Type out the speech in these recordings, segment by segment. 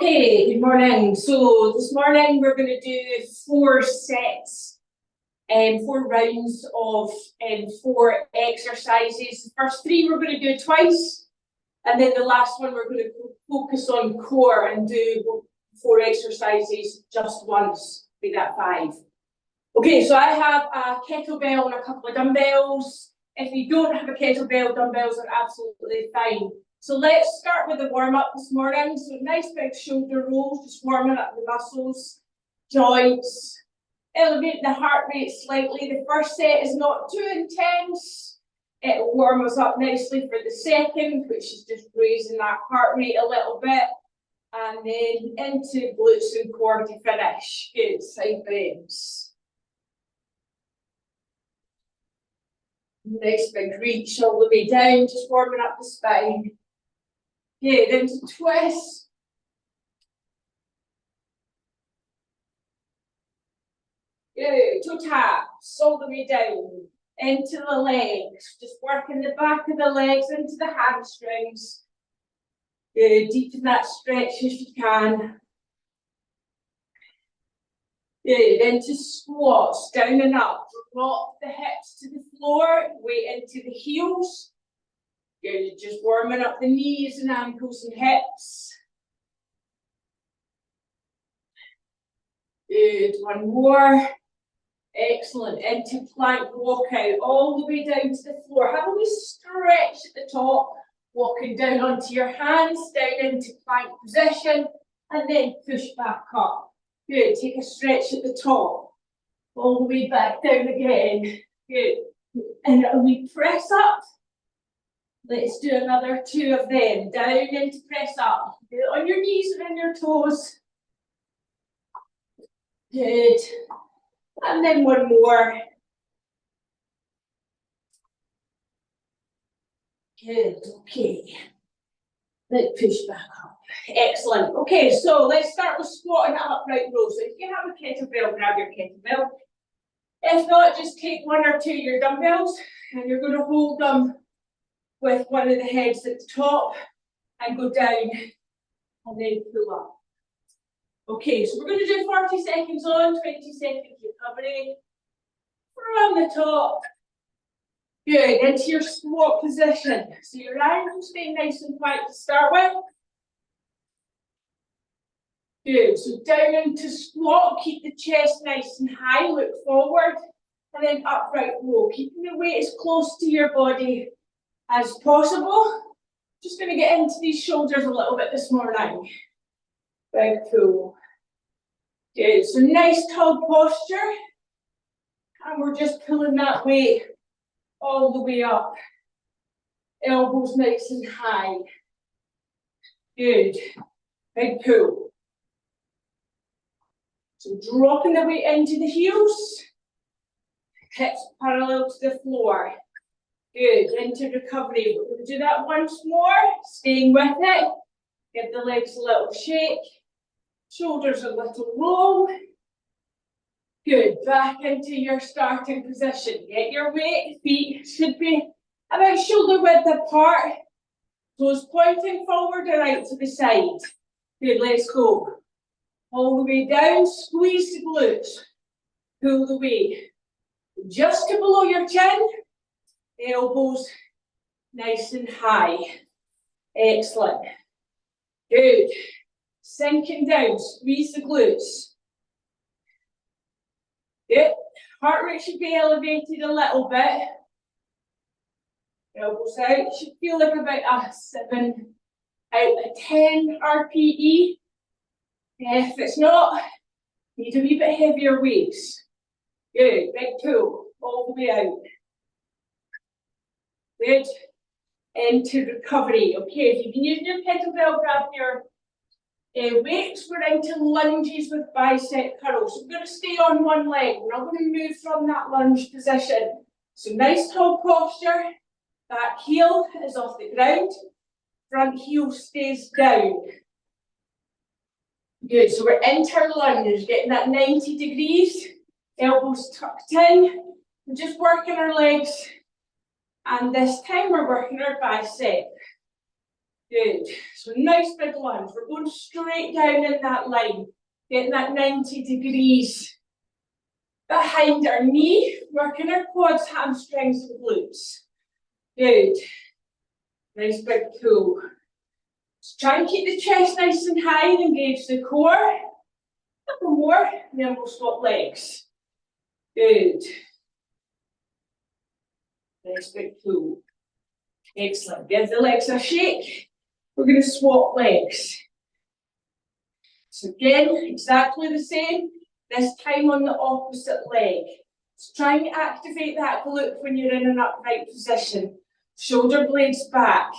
Okay, good morning. So this morning we're going to do 4 sets and 4 rounds of 4 exercises. The first 3 we're going to do twice, and then the last one we're going to focus on core and do 4 exercises just once, make that 5. Okay, so I have a kettlebell and a couple of dumbbells. If you don't have a kettlebell, dumbbells are absolutely fine. So let's start with the warm-up this morning. So nice big shoulder rolls, just warming up the muscles, joints, elevate the heart rate slightly. The first set is not too intense. It will warm us up nicely for the second, which is just raising that heart rate a little bit. And then into glutes and core to finish. Good, side bends. Nice big reach all the way down, just warming up the spine. Good, into twist. Good, toe taps all the way down, into the legs. Just working the back of the legs into the hamstrings. Good, deepen that stretch if you can. Good, into squats, down and up. Rock the hips to the floor, weight into the heels. Good, just warming up the knees and ankles and hips. Good, one more. Excellent, into plank walkout, all the way down to the floor. Have a wee stretch at the top, walking down onto your hands, down into plank position, and then push back up. Good, take a stretch at the top, all the way back down again. Good, and a wee press up. Let's do another 2 of them. Down into press up. Do it on your knees and on your toes. Good. And then one more. Good, okay. Let's push back up. Excellent. Okay, so let's start with squat and upright rows. So if you have a kettlebell, grab your kettlebell. If not, just take 1 or 2 of your dumbbells and you're going to hold them with one of the heads at the top and go down and then pull up. Okay, so we're going to do 40 seconds on, 20 seconds recovery. From the top. Good, into your squat position. So your ankles stay nice and quiet to start with. Good, so down into squat, keep the chest nice and high, look forward. And then upright row, keeping the weight as close to your body as possible. Just going to get into these shoulders a little bit this morning. Big pull. Good, so nice tall posture. And we're just pulling that weight all the way up. Elbows nice and high. Good. Big pull. So dropping the weight into the heels. Hips parallel to the floor. Good, into recovery. We're going to do that once more, staying with it. Give the legs a little shake. Shoulders a little roll. Good, back into your starting position. Get your weight, feet should be about shoulder width apart. Toes pointing forward and out to the side. Good, let's go. All the way down, squeeze the glutes. Pull the weight. Just to below your chin. Elbows nice and high. Excellent. Good. Sinking down, squeeze the glutes. Good. Heart rate should be elevated a little bit. Elbows out. Should feel like about a 7 out of 10 RPE. If it's not, need a wee bit heavier weights. Good. Big pull all the way out. Good. Into recovery. Okay, if you've been using your kettlebell, grab your weights. We're into lunges with bicep curls. So we're going to stay on one leg. We're not going to move from that lunge position. So nice tall posture. Back heel is off the ground. Front heel stays down. Good. So we're into our lunge, getting that 90 degrees. Elbows tucked in. We're just working our legs. And this time we're working our bicep. Good. So nice big lunge. We're going straight down in that line, getting that 90 degrees behind our knee, working our quads, hamstrings, and glutes. Good. Nice big pull. So try and keep the chest nice and high and engage the core. A couple more, and then we'll swap legs. Good. Nice big pull. Excellent. Give the legs a shake. We're going to swap legs. So again, exactly the same, this time on the opposite leg. So try and activate that glute when you're in an upright position. Shoulder blades back.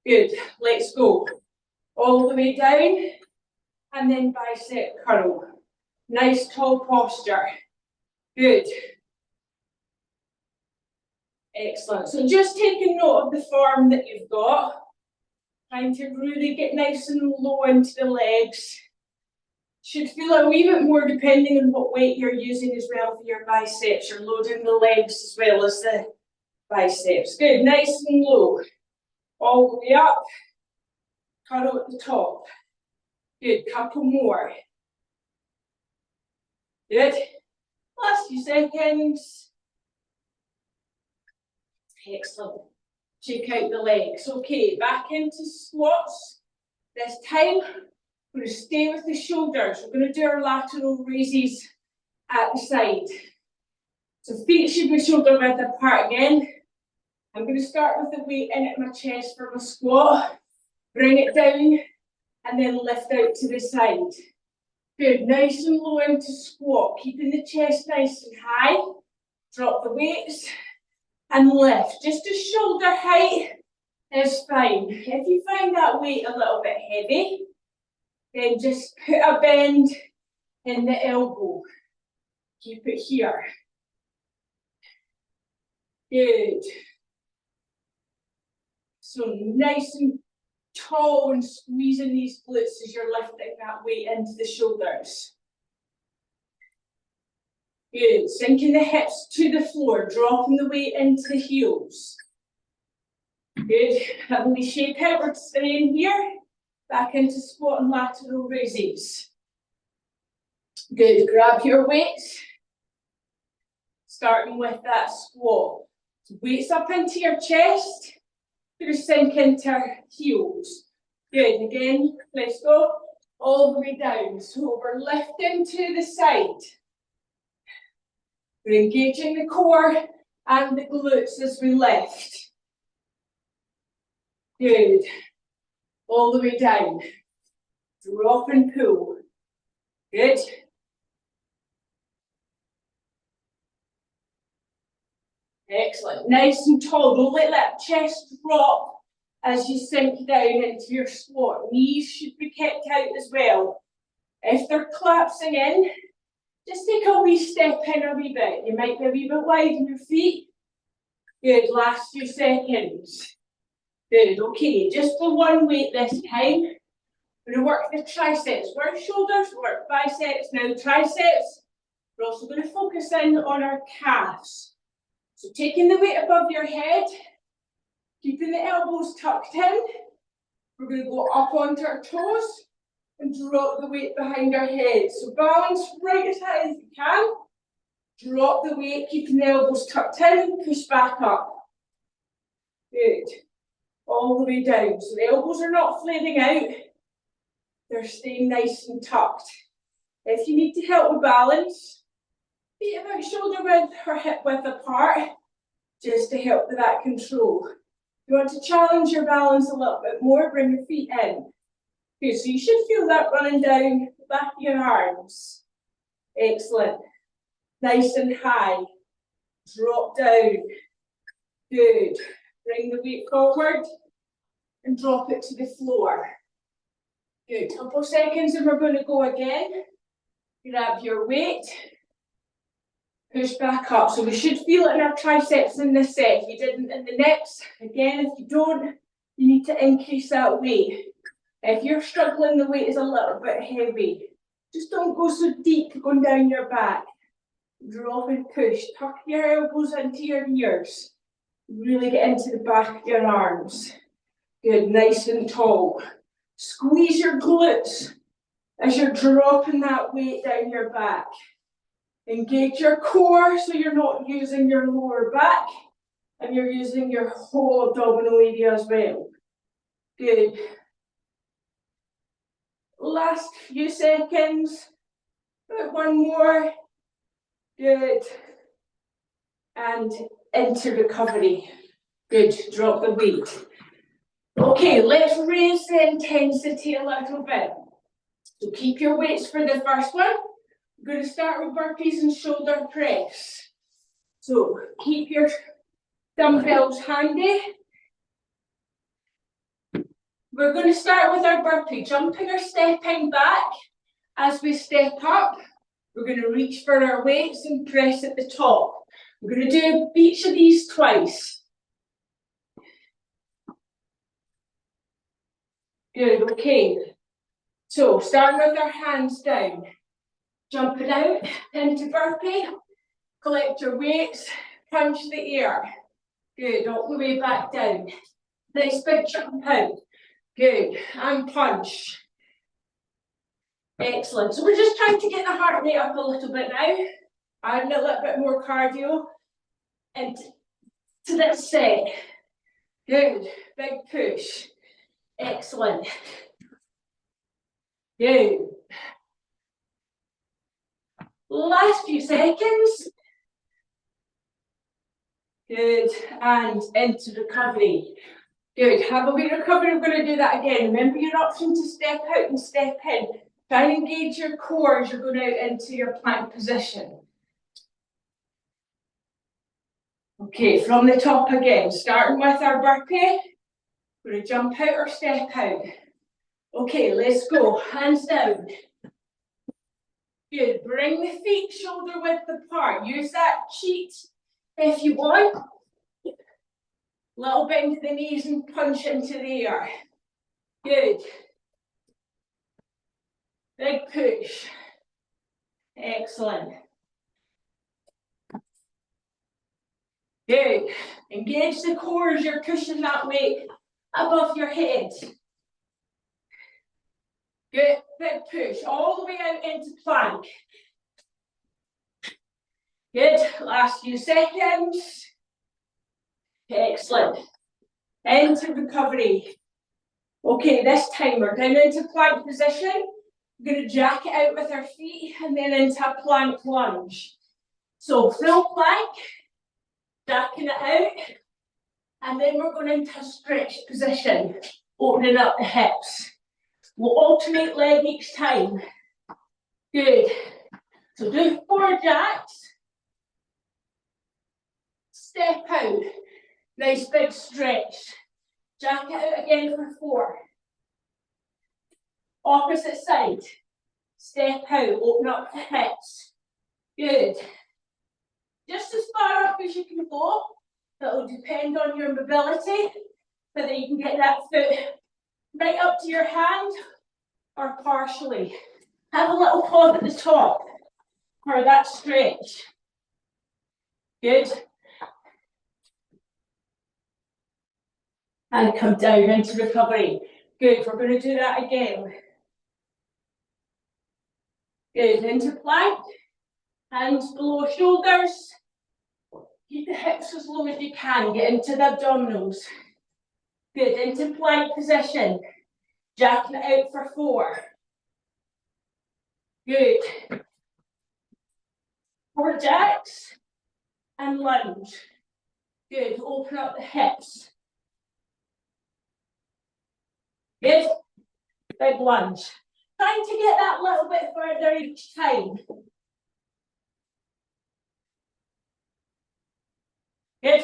Good, let's go. All the way down, and then bicep curl. Nice tall posture. Good. Excellent. So just taking note of the form that you've got. Trying to really get nice and low into the legs. Should feel a wee bit more depending on what weight you're using as well for your biceps. You're loading the legs as well as the biceps. Good, nice and low. All the way up. Curl at the top. Good, couple more. Good. Last few seconds. Excellent. Shake out the legs. Okay, back into squats. This time, we're going to stay with the shoulders. We're going to do our lateral raises at the side. So feet should be shoulder width apart again. I'm going to start with the weight in at my chest for my squat. Bring it down and then lift out to the side. Good, nice and low into squat. Keeping the chest nice and high. Drop the weights. And lift, just to shoulder height is fine. If you find that weight a little bit heavy, then just put a bend in the elbow. Keep it here. Good. So nice and tall and squeezing these glutes as you're lifting that weight into the shoulders. Good, sinking the hips to the floor, dropping the weight into the heels. Good, heavily shake outward, stay in here, back into squat and lateral raises. Good, grab your weights, starting with that squat. So weights up into your chest, you're gonna sink into our heels. Good, again, let's go all the way down. So we're lifting to the side. We're engaging the core and the glutes as we lift. Good. All the way down. Drop and pull. Good. Excellent. Nice and tall. Don't let that chest drop as you sink down into your squat. Knees should be kept out as well. If they're collapsing in, just take a wee step in a wee bit. You might be a wee bit wide in your feet. Good, last few seconds. Good, okay, just the one weight this time. We're going to work the triceps. Work shoulders, work biceps, now triceps. We're also going to focus in on our calves. So taking the weight above your head, keeping the elbows tucked in. We're going to go up onto our toes and drop the weight behind our head. So balance right as high as you can. Drop the weight, keeping the elbows tucked in, push back up. Good. All the way down. So the elbows are not flaring out. They're staying nice and tucked. If you need to help with balance, feet about shoulder width or hip width apart, just to help with that control. If you want to challenge your balance a little bit more, bring your feet in. Good, so you should feel that running down the back of your arms. Excellent. Nice and high. Drop down. Good. Bring the weight forward and drop it to the floor. Good. Couple seconds and we're going to go again. Grab your weight. Push back up. So we should feel it in our triceps in this set. If you didn't in the next, again, if you don't, you need to increase that weight. If you're struggling, the weight is a little bit heavy. Just don't go so deep going down your back. Drop and push. Tuck your elbows into your ears. Really get into the back of your arms. Good, nice and tall. Squeeze your glutes as you're dropping that weight down your back. Engage your core so you're not using your lower back and you're using your whole abdominal area as well. Good. Last few seconds. One more. Good. And into recovery. Good. Drop the weight. Okay, let's raise the intensity a little bit. So keep your weights for the first one. We're going to start with burpees and shoulder press. So keep your dumbbells handy. We're going to start with our burpee, jumping or stepping back as we step up. We're going to reach for our weights and press at the top. We're going to do each of these twice. Good, okay. So starting with our hands down. Jumping out into burpee, collect your weights, punch the air. Good, all the way back down. Nice big jump out. Good, and punch. Excellent. So we're just trying to get the heart rate up a little bit now. Adding a little bit more cardio into this set. Good, big push. Excellent. Good. Last few seconds. Good, and into recovery. Good, have a wee recovery, we're going to do that again. Remember your option to step out and step in. Try and engage your core as you're going out into your plank position. Okay, from the top again, starting with our burpee. We're going to jump out or step out. Okay, let's go, hands down. Good, bring the feet shoulder width apart. Use that cheat if you want. Little bit into the knees and punch into the air. Good. Big push. Excellent. Good. Engage the core as you're pushing that weight above your head. Good. Big push all the way out into plank. Good. Last few seconds. Excellent. Into recovery. Okay, this time we're down into plank position. We're going to jack it out with our feet and then into a plank lunge. So full plank, jacking it out, and then we're going into a stretched position, opening up the hips. We'll alternate leg each time. Good. So do 4 jacks. Step out. Nice big stretch. Jack it out again for 4. Opposite side. Step out, open up the hips. Good. Just as far up as you can go. That will depend on your mobility, whether you can get that foot right up to your hand or partially. Have a little pause at the top for that stretch. Good. And come down into recovery. Good, we're going to do that again. Good, into plank. Hands below shoulders. Keep the hips as low as you can. Get into the abdominals. Good, into plank position. Jacking it out for 4. Good. 4 jacks. And lunge. Good, open up the hips. Good. Big lunge. Trying to get that little bit further each time. Good.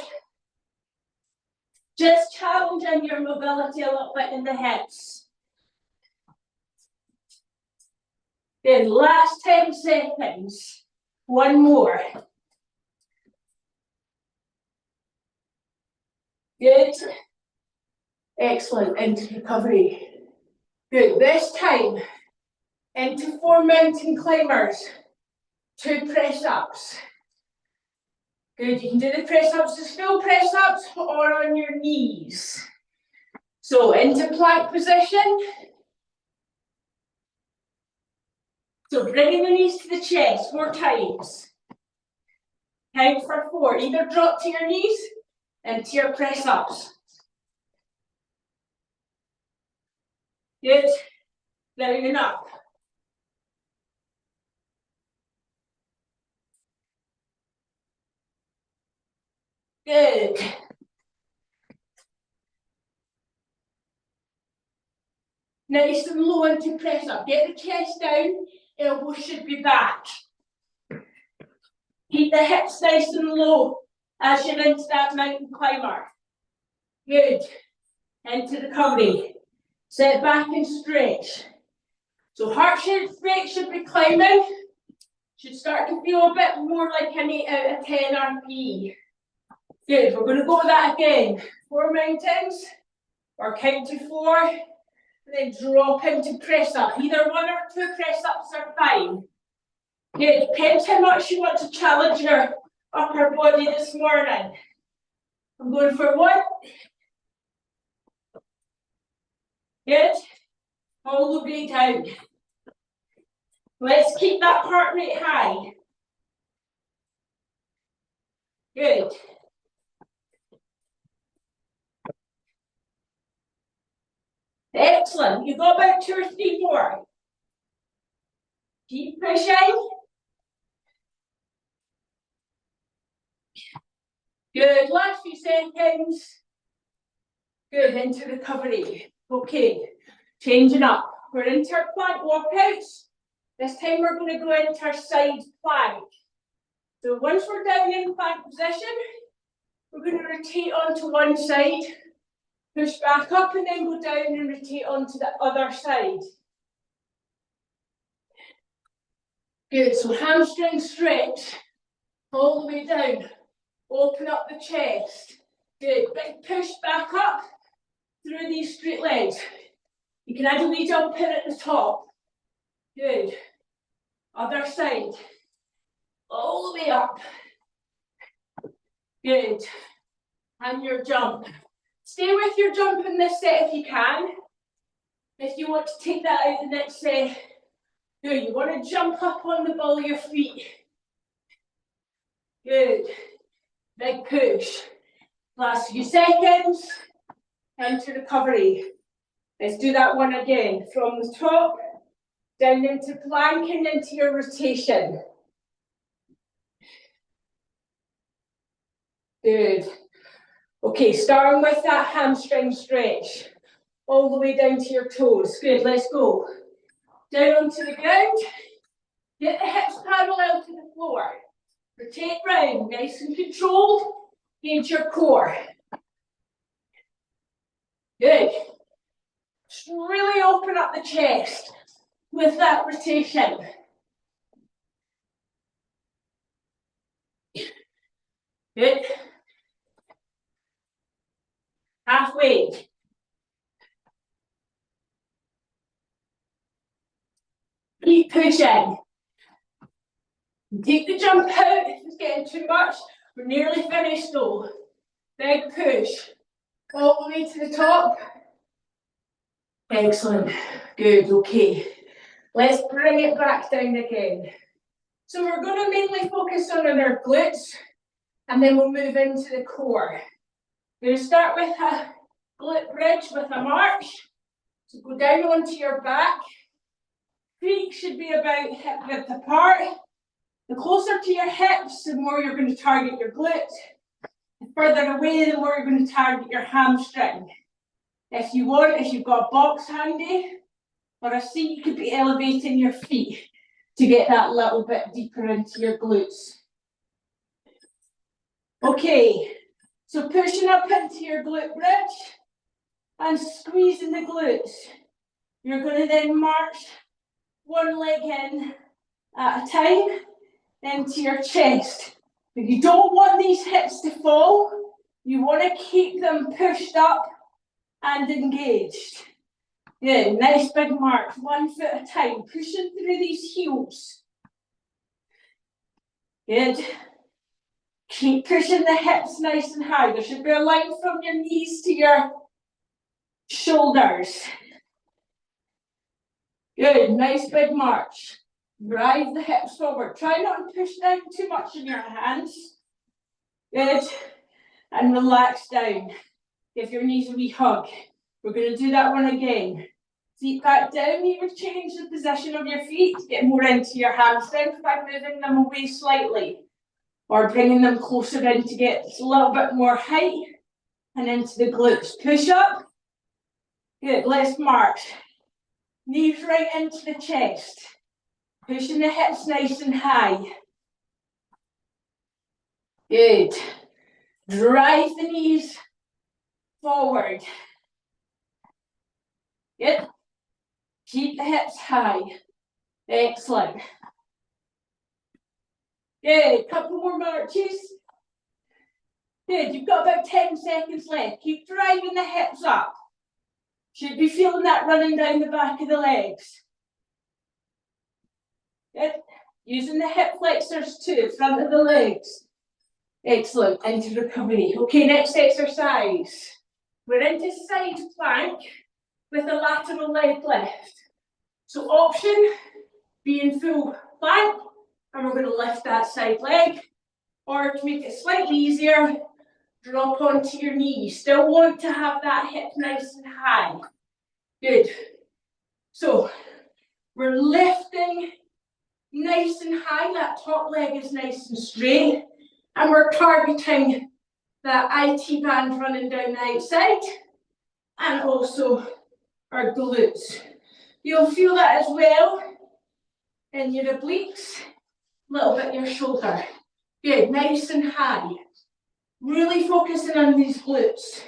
Just challenging your mobility a little bit in the hips. Good. Last 10 seconds. One more. Good. Excellent. Into recovery. Good. This time, into 4 mountain climbers. 2 press-ups. Good. You can do the press-ups as full press-ups or on your knees. So into plank position. So bringing the knees to the chest 4 times. Count for 4. Either drop to your knees into your press ups. Good. Down and up. Good. Nice and low into press up. Get the chest down, elbows should be back. Keep the hips nice and low as you're into that mountain climber. Good. Into the recovery. Set back and stretch. So heart rate should be climbing. Should start to feel a bit more like an 8 out of 10 RPE. Good. We're going to go with that again. 4 mountains. Or count to 4. And then drop into press up. Either 1 or 2 press ups are fine. Good. Depends how much you want to challenge your upper body this morning. I'm going for 1. Good. All the way down. Let's keep that heart rate high. Good. Excellent. You've got about 2 or 3 more. Keep pushing. Good. Last few seconds. Good. Into recovery. Okay. Changing up. We're into our plank walkouts. This time we're going to go into our side plank. So once we're down in plank position, we're going to rotate onto one side, push back up and then go down and rotate onto the other side. Good, so hamstring stretch all the way down. Open up the chest. Good, big push back up through these straight legs. You can add a wee jump in at the top. Good. Other side. All the way up. Good. And your jump. Stay with your jump in this set if you can. If you want to take that out the next set, good. You want to jump up on the ball of your feet. Good. Big push. Last few seconds. Into recovery. Let's do that one again. From the top, down into plank and into your rotation. Good. Okay, starting with that hamstring stretch. All the way down to your toes. Good, let's go. Down onto the ground. Get the hips parallel to the floor. Rotate round, nice and controlled. Engage your core. Good. Just really open up the chest with that rotation. Good. Halfway. Keep pushing. Take the jump out if it's getting too much. We're nearly finished though. Big push. All the way to the top. Excellent. Good, okay. Let's bring it back down again. So we're going to mainly focus on our glutes and then we'll move into the core. We're going to start with a glute bridge with a march. So go down onto your back. Feet should be about hip width apart. The closer to your hips, the more you're going to target your glutes. The further away, the more you're going to target your hamstring. If you want, if you've got a box handy or a seat, you could be elevating your feet to get that little bit deeper into your glutes. Okay, so pushing up into your glute bridge and squeezing the glutes. You're going to then march one leg in at a time into your chest. If you don't want these hips to fall, you want to keep them pushed up and engaged. Good, nice big march, 1 foot at a time, pushing through these heels. Good. Keep pushing the hips nice and high. There should be a line from your knees to your shoulders. Good, nice big march. Drive the hips forward. Try not to push down too much in your hands. Good. And relax down. Give your knees a wee hug. We're going to do that one again. Feet back down. You would change the position of your feet to get more into your hamstrings by moving them away slightly. Or bringing them closer in to get a little bit more height. And into the glutes. Push up. Good, let's march. Knees right into the chest. Pushing the hips nice and high. Good. Drive the knees forward. Good. Keep the hips high. Excellent. Good. Couple more marches. Good. You've got about 10 seconds left. Keep driving the hips up. Should be feeling that running down the back of the legs. Good. Using the hip flexors too, front of the legs. Excellent. Into recovery. Okay, next exercise. We're into side plank with a lateral leg lift. So option, being full plank, and we're going to lift that side leg. Or to make it slightly easier, drop onto your knees. Still want to have that hip nice and high. Good. So we're lifting nice and high. That top leg is nice and straight. And we're targeting that IT band running down the outside. And also our glutes. You'll feel that as well in your obliques. A little bit your shoulder. Good. Nice and high. Really focusing on these glutes.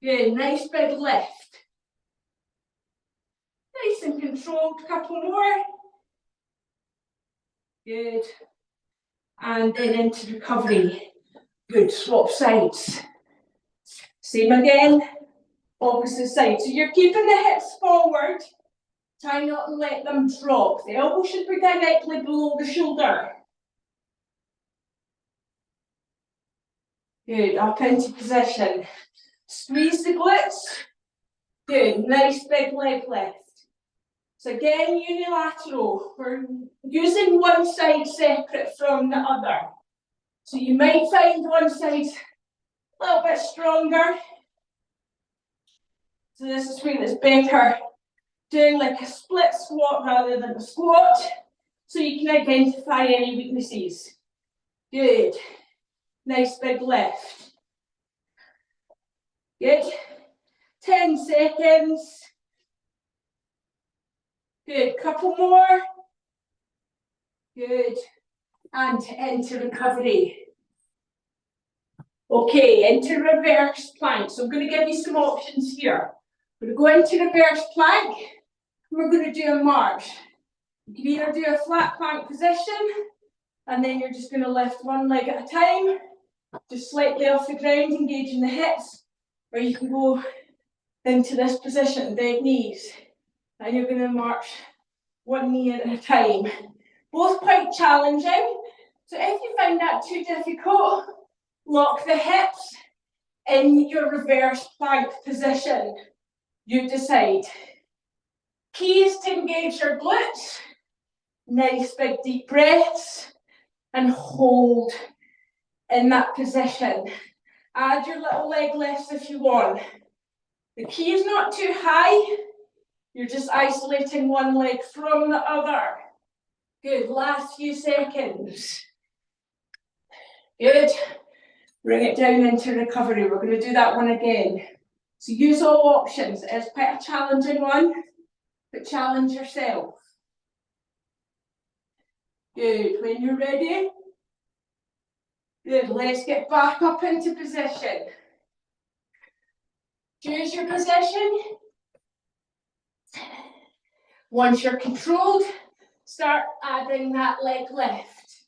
Good. Nice big lift. Nice and controlled. Couple more. Good. And then into recovery. Good. Swap sides. Same again. Opposite side. So you're keeping the hips forward. Try not to let them drop. The elbow should be directly below the shoulder. Good. Up into position. Squeeze the glutes. Good. Nice big leg lift. So again, unilateral. We're using one side separate from the other. So you might find one side a little bit stronger. So this is where it's better doing like a split squat rather than a squat. So you can identify any weaknesses. Good. Nice big lift. Good. 10 seconds. Good. Couple more. Good. And into recovery. Okay, into reverse plank. So I'm going to give you some options here. We're going to go into reverse plank. We're going to do a march. You can either do a flat plank position, and then you're just going to lift one leg at a time, just slightly off the ground, engaging the hips, or you can go into this position, bent knees, and you're going to march one knee at a time. Both quite challenging, so if you find that too difficult, lock the hips in your reverse plank position. You decide. Key is to engage your glutes. Nice big deep breaths. And hold in that position. Add your little leg lifts if you want. The key is not too high. You're just isolating one leg from the other. Good. Last few seconds. Good. Bring it down into recovery. We're going to do that one again. So use all options. It's quite a challenging one, but challenge yourself. Good. When you're ready. Good. Let's get back up into position. Choose your position. Once you're controlled, start adding that leg lift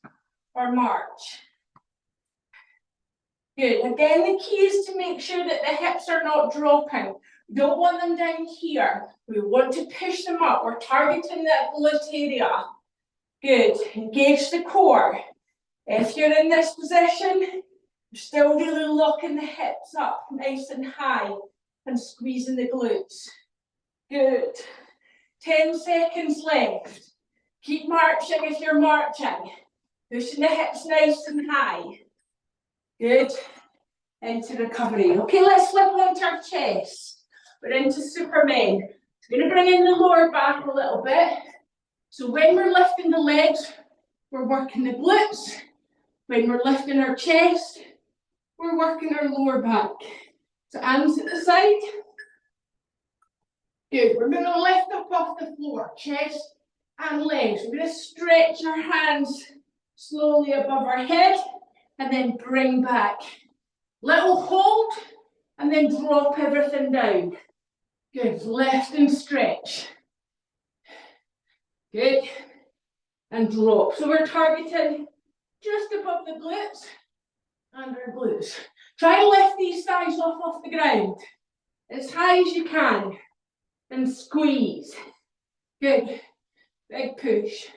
or march. Good. Again, the key is to make sure that the hips are not dropping. We don't want them down here. We want to push them up. We're targeting that glute area. Good. Engage the core. If you're in this position, you're still really locking the hips up nice and high. and squeezing the glutes. Good. 10 seconds left. Keep marching if you're marching. Pushing the hips nice and high. Good. Into recovery. Okay, let's flip onto our chest. We're into Superman. It's going to bring in the lower back a little bit. So when we're lifting the legs, we're working the glutes. When we're lifting our chest, we're working our lower back. So arms at the side. Good. We're going to lift up off the floor, chest and legs. We're going to stretch our hands slowly above our head and then bring back. Little hold and then drop everything down. Good. Lift and stretch. Good. And drop. So we're targeting just above the glutes and our glutes. Try and lift these thighs off the ground as high as you can and squeeze. Good. Big push.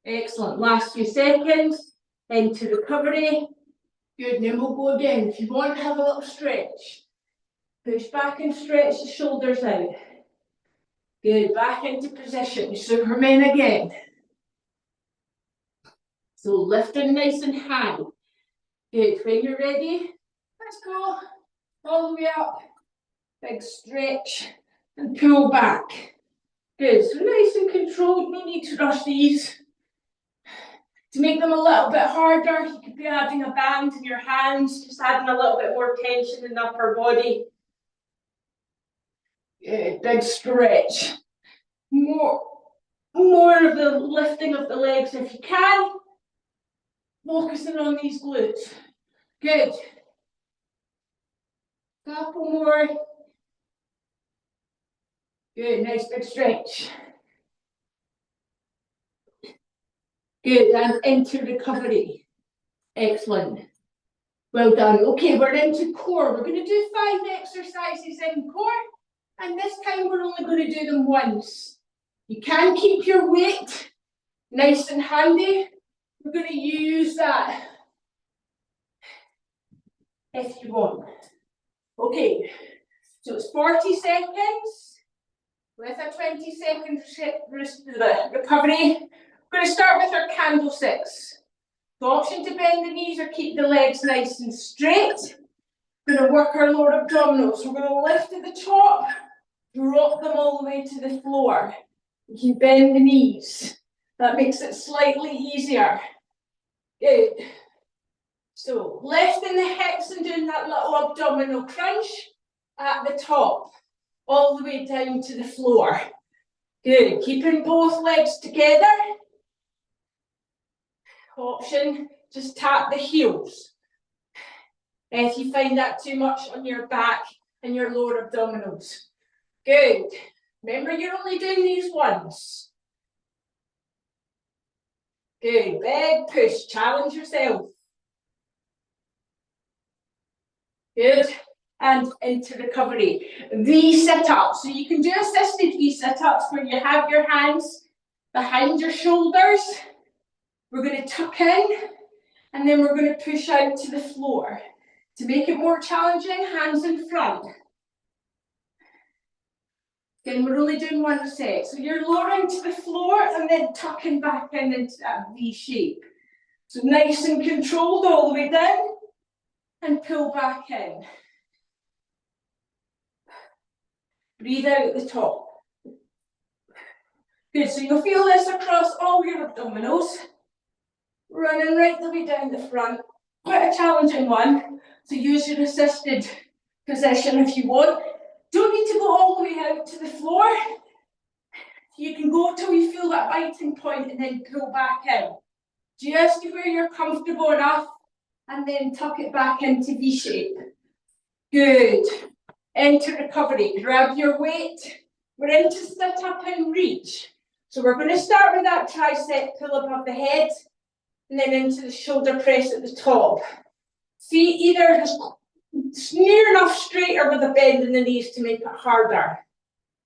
Excellent. Last few seconds into recovery. Good. And then we'll go again. If you want to have a little stretch, push back and stretch the shoulders out. Good. Back into position. Superman again. So lifting nice and high. Good. When you're ready, let's go all the way up. Big stretch and pull back. Good. So nice and controlled. No need to rush these. To make them a little bit harder, you could be adding a band in your hands, just adding a little bit more tension in the upper body. Good. Big stretch. More of the lifting of the legs if you can. Focusing on these glutes. Good. Couple more. Good, nice big stretch. Good, and into recovery. Excellent. Well done. Okay, we're into core. We're going to do 5 exercises in core, and this time we're only going to do them once. You can keep your weight nice and handy. We're going to use that if you want. Okay, so it's 40 seconds with a 20-second recovery. We're going to start with our candlesticks. The option to bend the knees or keep the legs nice and straight. We're going to work our lower abdominals. We're going to lift at the top, drop them all the way to the floor. You can bend the knees. That makes it slightly easier. Good. So lifting the hips and doing that little abdominal crunch at the top, all the way down to the floor. Good. Keeping both legs together. Option, just tap the heels. If you find that too much on your back and your lower abdominals. Good. Remember, you're only doing these once. Good. Big push. Challenge yourself. Good. And into recovery. V sit-ups. So you can do assisted V sit-ups where you have your hands behind your shoulders. We're going to tuck in and then we're going to push out to the floor. To make it more challenging, hands in front. Again, we're only doing one set. So you're lowering to the floor and then tucking back in into that V shape. So nice and controlled all the way down and pull back in. Breathe out at the top. Good, so you'll feel this across all your abdominals. Running right the way down the front. Quite a challenging one, so use your assisted position if you want. Don't need to go all the way out to the floor. You can go till you feel that biting point and then pull back in. Just to where you're comfortable enough and then tuck it back into V shape. Good. Into recovery. Grab your weight. We're into sit up and reach. So we're going to start with that tricep pull above the head and then into the shoulder press at the top. Feet either near enough straight or with a bend in the knees to make it harder.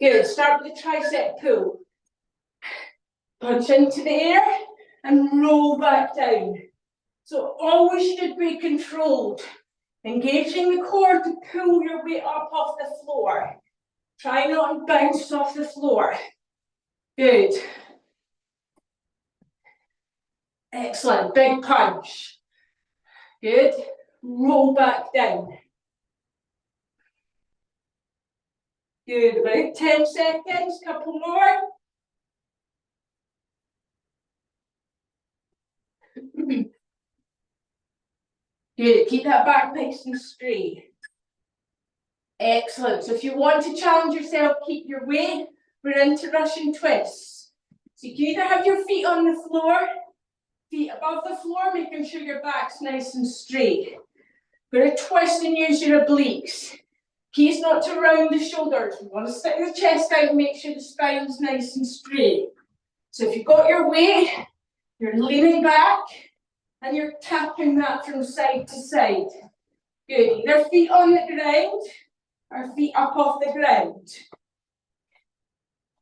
Good. Start with the tricep pull. Punch into the air and roll back down. So always should be controlled. Engaging the core to pull your weight up off the floor. Try not to bounce off the floor. Good. Excellent. Big punch. Good. Roll back down. Good. About 10 seconds. Couple more. Good. Keep that back nice and straight. Excellent. So if you want to challenge yourself, keep your weight. We're into Russian twists. So you can either have your feet on the floor, feet above the floor, making sure your back's nice and straight. We're going to twist and use your obliques. Key is not to round the shoulders. We want to stick the chest out and make sure the spine's nice and straight. So if you've got your weight, you're leaning back and you're tapping that from side to side. Good. Either feet on the ground or feet up off the ground.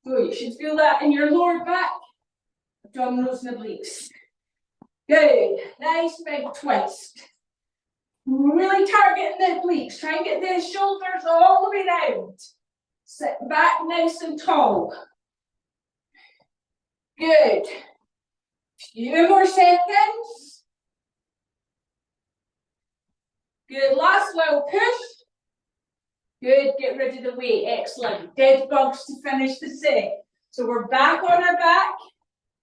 So you should feel that in your lower back, abdominals and obliques. Good. Nice big twist. Really targeting the obliques. Try and get the shoulders all the way round. Sit back nice and tall. Good. Few more seconds. Good. Last little push. Good. Get rid of the weight. Excellent. Dead bugs to finish the set. So we're back on our back.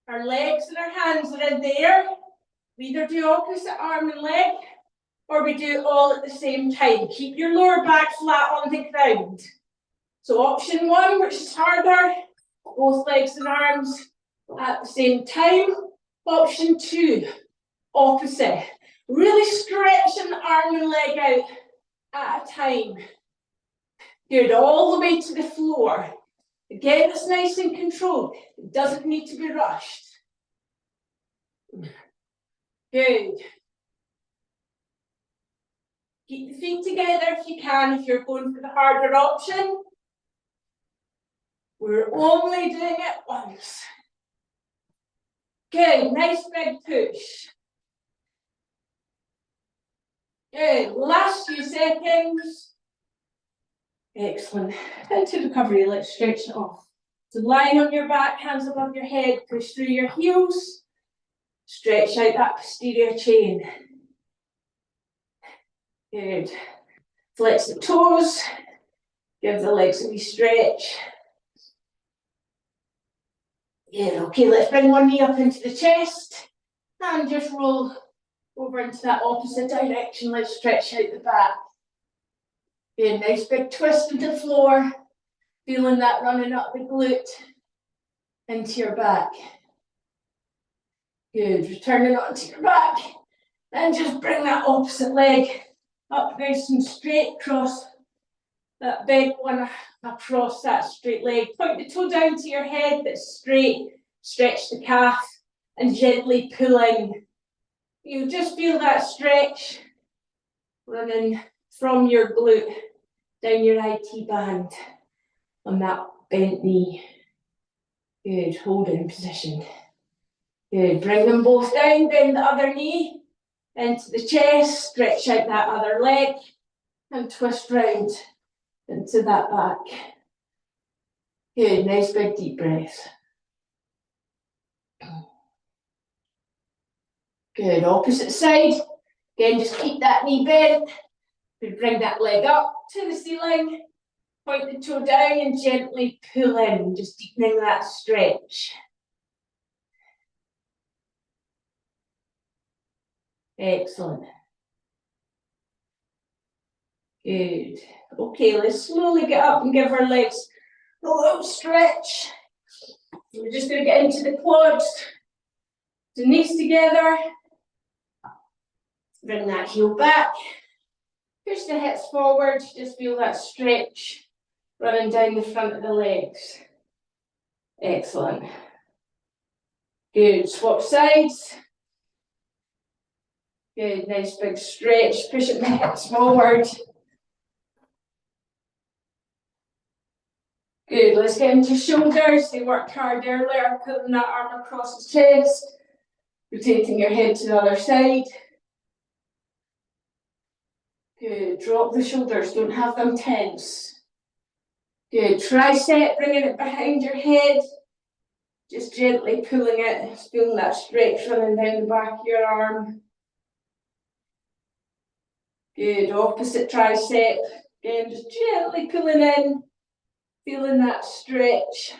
Our legs and our hands are in the air. We either do opposite arm and leg, or we do it all at the same time. Keep your lower back flat on the ground. So option one, which is harder, both legs and arms at the same time. Option two, opposite. Really stretching the arm and leg out at a time. Good, all the way to the floor. Again, it's nice and controlled. It doesn't need to be rushed. Good. Keep the feet together if you can, if you're going for the harder option. We're only doing it once. Good, nice big push. Good, last few seconds. Excellent. Into recovery, let's stretch it off. So lying on your back, hands above your head, push through your heels. Stretch out that posterior chain. Good. Flex the toes. Give the legs a wee stretch. Good. Okay, let's bring one knee up into the chest and just roll over into that opposite direction. Let's stretch out the back. Good. Nice big twist into the floor. Feeling that running up the glute into your back. Good. Returning onto your back. And just bring that opposite leg up nice and straight across that big one, across that straight leg. Point the toe down to your head that's straight. Stretch the calf and gently pull in. You just feel that stretch running from your glute down your IT band on that bent knee. Good. Hold in position. Good. Bring them both down. Bend the other knee into the chest. Stretch out that other leg and twist round into that back. Good. Nice big deep breath. Good. Opposite side. Again, just keep that knee bent. Good. Bring that leg up to the ceiling. Point the toe down and gently pull in, just deepening that stretch. Excellent. Good. Okay, let's slowly get up and give our legs a little stretch. We're just going to get into the quads. The knees together. Bring that heel back. Push the hips forward. Just feel that stretch running down the front of the legs. Excellent. Good. Swap sides. Good. Nice big stretch. Pushing the hips forward. Good. Let's get into shoulders. They worked hard earlier, pulling that arm across the chest. Rotating your head to the other side. Good, drop the shoulders, don't have them tense. Good, tricep, bringing it behind your head. Just gently pulling it, feeling that stretch running down the back of your arm. Good, opposite tricep. Again, just gently pulling in, feeling that stretch.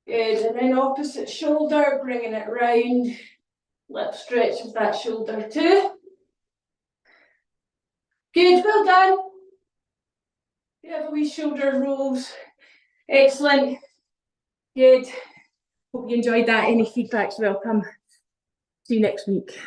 Good, and then opposite shoulder, bringing it round. Lip stretch of that shoulder too. Good, well done. You have a wee shoulder rolls. Excellent. Good. Hope you enjoyed that. Any feedback's welcome. See you next week.